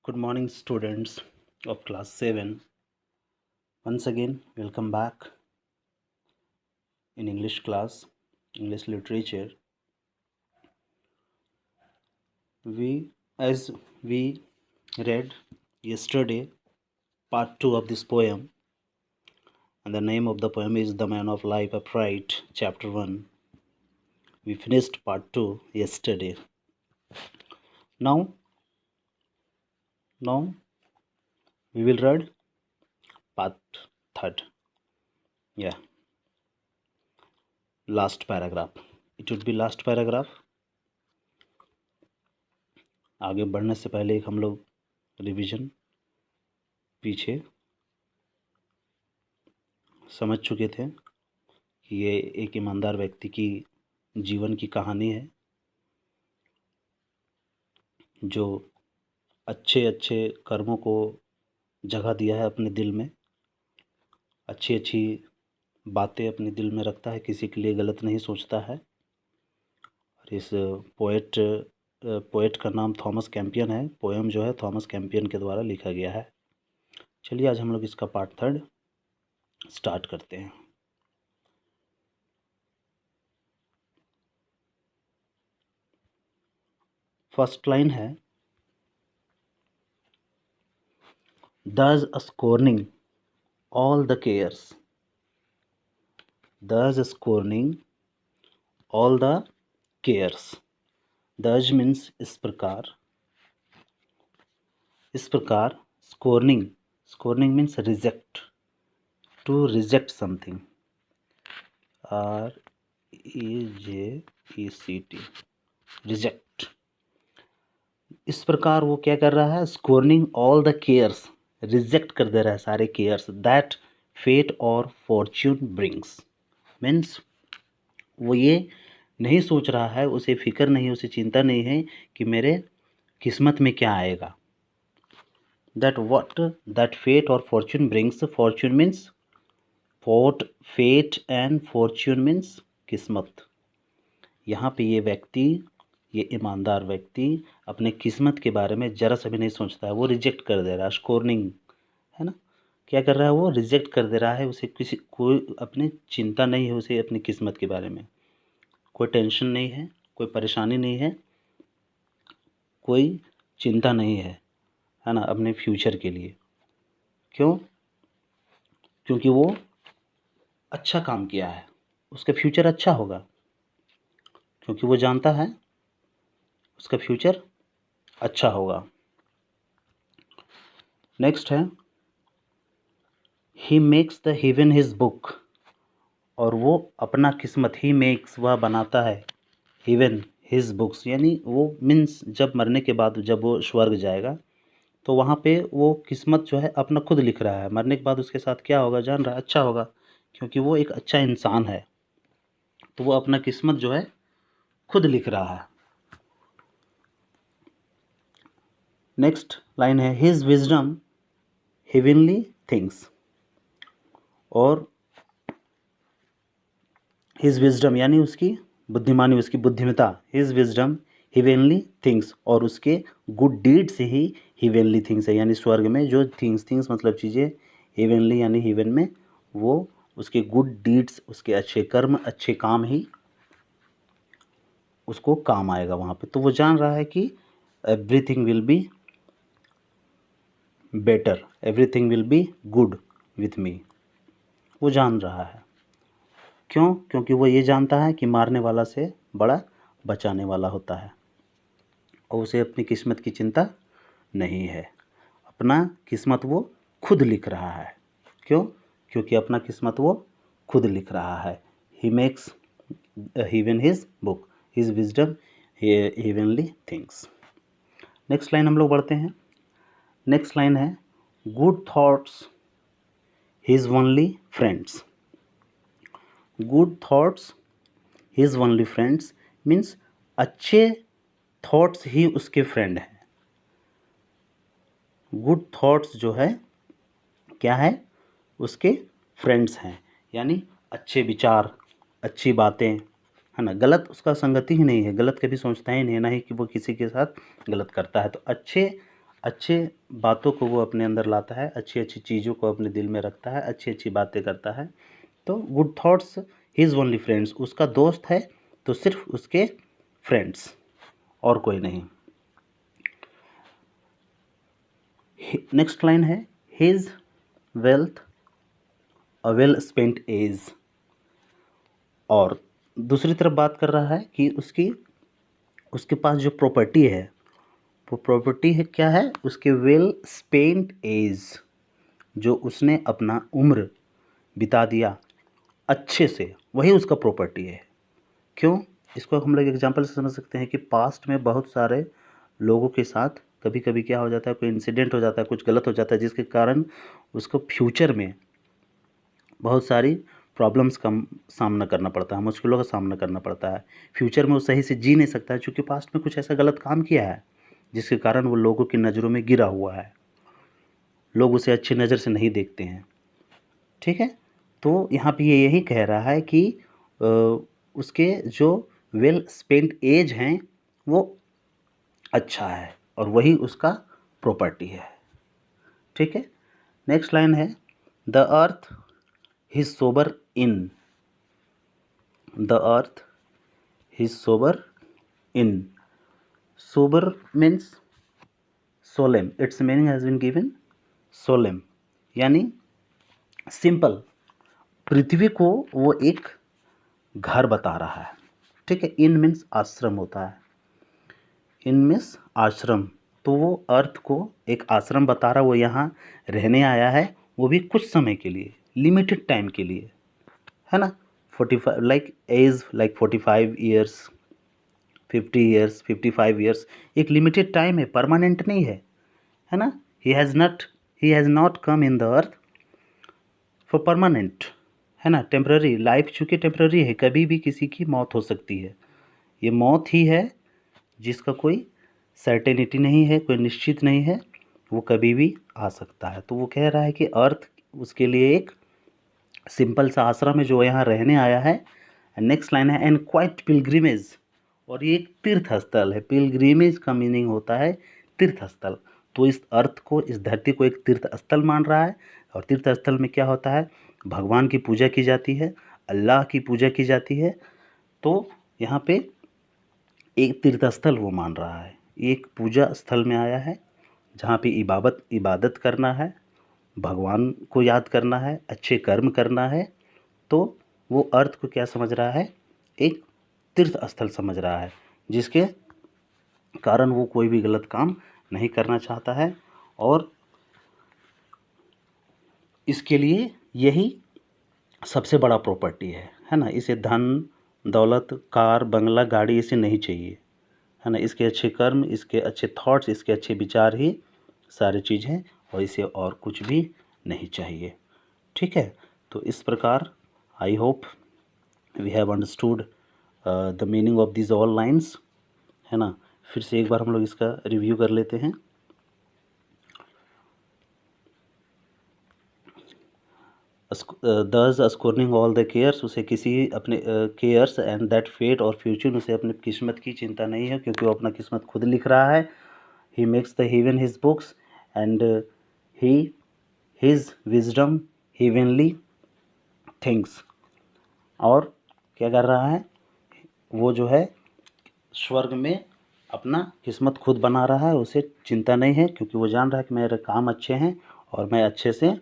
Good morning, students of class 7. Once again, welcome back in English class, English literature. As we read yesterday, part 2 of this poem, and the name of the poem is The Man of Life Upright, chapter 1. We finished part 2 yesterday. Now we will read part 3. Yeah, last paragraph. It would be last paragraph. आगे बढ़ने से पहले एक हम लोग revision पीछे समझ चुके थे कि ये एक ईमानदार व्यक्ति की जीवन की कहानी है जो अच्छे अच्छे कर्मों को जगह दिया है अपने दिल में, अच्छी अच्छी बातें अपने दिल में रखता है, किसी के लिए गलत नहीं सोचता है। और इस पोएट का नाम थॉमस कैंपियन है। पोएम जो है थॉमस कैंपियन के द्वारा लिखा गया है। चलिए आज हम लोग इसका पार्ट 3 स्टार्ट करते हैं। फर्स्ट लाइन है, Thus scorning all the cares. Thus scorning all the cares. Thus means इस प्रकार scorning. Scorning means reject. To reject something. REJECT. Reject. इस प्रकार वो क्या कर रहा है? Scorning all the cares. Reject कर दे रहा है सारे केयर्स दैट फेट और फॉर्च्यून ब्रिंग्स। मीन्स वो ये नहीं सोच रहा है, उसे फिक्र नहीं, उसे चिंता नहीं है कि मेरे किस्मत में क्या आएगा। दैट फेट और fortune brings. Fortune means fate and fortune means किस्मत। यहाँ पे ये व्यक्ति, ये ईमानदार व्यक्ति अपने किस्मत के बारे में जरा सा भी नहीं सोचता है। वो रिजेक्ट कर दे रहा है। स्कोर्निंग है ना, क्या कर रहा है? वो रिजेक्ट कर दे रहा है। उसे कोई अपनी चिंता नहीं है, उसे अपनी किस्मत के बारे में कोई टेंशन नहीं है, कोई परेशानी नहीं है, कोई चिंता नहीं है ना, अपने फ्यूचर के लिए। क्यों? क्योंकि वो अच्छा काम किया है, उसका फ्यूचर अच्छा होगा, क्योंकि वो जानता है उसका फ्यूचर अच्छा होगा। नेक्स्ट है, he makes the haven his book. और वो अपना किस्मत, ही मेक्स, वह बनाता है, हेवन हिज बुक्स, यानी वो मीन्स जब मरने के बाद जब वो स्वर्ग जाएगा तो वहाँ पे वो किस्मत जो है अपना खुद लिख रहा है। मरने के बाद उसके साथ क्या होगा जान रहा है? अच्छा होगा, क्योंकि वो एक अच्छा इंसान है। तो वो अपना किस्मत जो है खुद लिख रहा है। नेक्स्ट लाइन है, हिज विजडम हेवनली थिंग्स। और हिज विजडम यानी उसकी बुद्धिमानी, उसकी बुद्धिमता। हिज विजडम हेवनली थिंग्स, और उसके गुड डीड से ही हेवनली थिंग्स है, यानी स्वर्ग में जो थिंग्स मतलब चीज़ें, हेवनली यानी हेवन में, वो उसके गुड डीड्स, उसके अच्छे कर्म, अच्छे काम ही उसको काम आएगा वहाँ पे। तो वो जान रहा है कि everything will be better, everything will be good with me. वो जान रहा है। क्यों? क्योंकि वो ये जानता है कि मारने वाला से बड़ा बचाने वाला होता है, और उसे अपनी किस्मत की चिंता नहीं है। अपना किस्मत वो खुद लिख रहा है। क्यों? क्योंकि अपना किस्मत वो खुद लिख रहा है। He makes heaven his book, his wisdom heavenly things. Next line हम लोग बढ़ते हैं। नेक्स्ट लाइन है, good thoughts his only friends. Good thoughts his only friends means अच्छे थॉट्स ही उसके फ्रेंड हैं। गुड थॉट्स जो है क्या है? उसके फ्रेंड्स हैं, यानी अच्छे विचार, अच्छी बातें, है ना। गलत उसका संगति ही नहीं है, गलत कभी सोचता ही नहीं है, ना ही कि वो किसी के साथ गलत करता है। तो अच्छे अच्छे बातों को वो अपने अंदर लाता है, अच्छी अच्छी चीज़ों को अपने दिल में रखता है, अच्छी अच्छी बातें करता है। तो good thoughts his only friends, उसका दोस्त है तो सिर्फ उसके फ्रेंड्स और कोई नहीं। नेक्स्ट लाइन है his wealth a well spent age, और दूसरी तरफ बात कर रहा है कि उसके पास जो प्रॉपर्टी है वो प्रॉपर्टी है क्या है, उसके वेल स्पेंट एज, जो उसने अपना उम्र बिता दिया अच्छे से, वही उसका प्रॉपर्टी है। क्यों? इसको हम लोग एग्जांपल से समझ सकते हैं कि पास्ट में बहुत सारे लोगों के साथ कभी कभी क्या हो जाता है, कोई इंसिडेंट हो जाता है, कुछ गलत हो जाता है, जिसके कारण उसको फ्यूचर में बहुत सारी प्रॉब्लम्स का सामना करना पड़ता है, मुश्किलों का सामना करना पड़ता है। फ्यूचर में वो सही से जी नहीं सकता है क्योंकि पास्ट में कुछ ऐसा गलत काम किया है जिसके कारण वो लोगों की नज़रों में गिरा हुआ है, लोग उसे अच्छी नज़र से नहीं देखते हैं। ठीक है, तो यहाँ पे ये यही कह रहा है कि उसके जो वेल स्पेंट एज हैं वो अच्छा है और वही उसका प्रॉपर्टी है। ठीक है, नेक्स्ट लाइन है the earth his sober inn, the earth his sober inn, sober means solemn, its meaning has been given solemn, यानी सिंपल, पृथ्वी को वो एक घर बता रहा है। ठीक है, इन मीन्स आश्रम होता है, इन मीन्स आश्रम, तो वो अर्थ को एक आश्रम बता रहा है, वो यहाँ रहने आया है, वो भी कुछ समय के लिए, लिमिटेड टाइम के लिए, है ना। 45 like age like 45 years, 50 years, 55 years, एक लिमिटेड टाइम है, परमानेंट नहीं है ना। He has not come in the earth for permanent, है ना। टेम्पररी लाइफ चूँकि टेम्पररी है, कभी भी किसी की मौत हो सकती है, ये मौत ही है जिसका कोई सर्टेनिटी नहीं है, कोई निश्चित नहीं है, वो कभी भी आ सकता है। तो वो कह रहा है कि अर्थ उसके लिए एक सिंपल सा आश्रम है जो यहाँ रहने आया है। नेक्स्ट लाइन है एंड क्वाइट पिलग्रिमेज, और ये एक तीर्थ स्थल है। पिलग्रिमेज का मीनिंग होता है तीर्थ स्थल, तो इस अर्थ को, इस धरती को एक तीर्थ स्थल मान रहा है। और तीर्थ स्थल में क्या होता है, भगवान की पूजा की जाती है, अल्लाह की पूजा की जाती है। तो यहाँ पे एक तीर्थ स्थल वो मान रहा है, एक पूजा स्थल में आया है जहाँ पे इबादत करना है, भगवान को याद करना है, अच्छे कर्म करना है। तो वो अर्थ को क्या समझ रहा है, एक तीर्थ स्थल समझ रहा है, जिसके कारण वो कोई भी गलत काम नहीं करना चाहता है। और इसके लिए यही सबसे बड़ा प्रॉपर्टी है ना। इसे धन दौलत कार बंगला गाड़ी इसे नहीं चाहिए, है ना। इसके अच्छे कर्म, इसके अच्छे थॉट्स, इसके अच्छे विचार ही सारी चीज़ हैं, और इसे और कुछ भी नहीं चाहिए। ठीक है, तो इस प्रकार I hope we have understood the meaning of this all lines, है ना। फिर से एक बार हम लोग इसका रिव्यू कर लेते हैं। दस स्कोर्निंग ऑल द केयर्स, उसे किसी अपने केयर्स एंड दैट फेट और फ्यूचर, उसे अपनी किस्मत की चिंता नहीं है क्योंकि वो अपना किस्मत खुद लिख रहा है। He makes the heaven his books and he his wisdom heavenly things, और क्या कर रहा है, वो जो है स्वर्ग में अपना किस्मत खुद बना रहा है, उसे चिंता नहीं है क्योंकि वो जान रहा है कि मेरे काम अच्छे हैं और मैं अच्छे से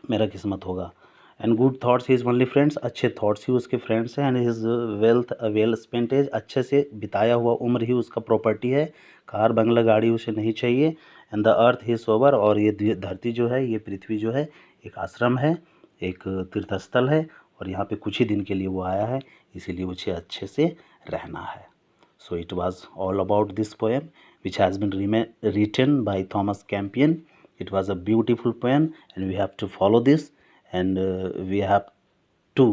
मेरा किस्मत होगा। And good thoughts his only friends, अच्छे थॉट्स ही उसके फ्रेंड्स हैं। And his wealth well spent age, अच्छे से बिताया हुआ उम्र ही उसका प्रॉपर्टी है, कार बंगला गाड़ी उसे नहीं चाहिए। And the earth his sober, और ये धरती जो है, ये पृथ्वी जो है, एक आश्रम है, एक तीर्थस्थल है, और यहाँ पे कुछ ही दिन के लिए वो आया है, इसीलिए उसे अच्छे से रहना है। So it was all about this poem which has been written by Thomas Campion. It was a beautiful poem and we have to follow this, and to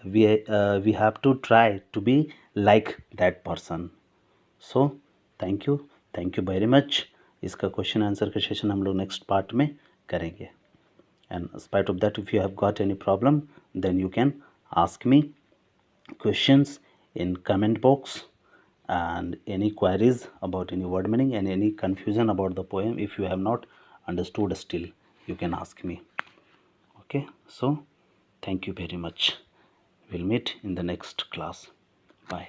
we have to try to be like that person. So thank you very much. इसका question answer का session हम लोग next part में करेंगे। And spite of that, if you have got any problem, then you can ask me questions in comment box, and any queries about any word meaning and any confusion about the poem, if you have not understood still, you can ask me. Okay, so thank you very much. We'll meet in the next class. Bye.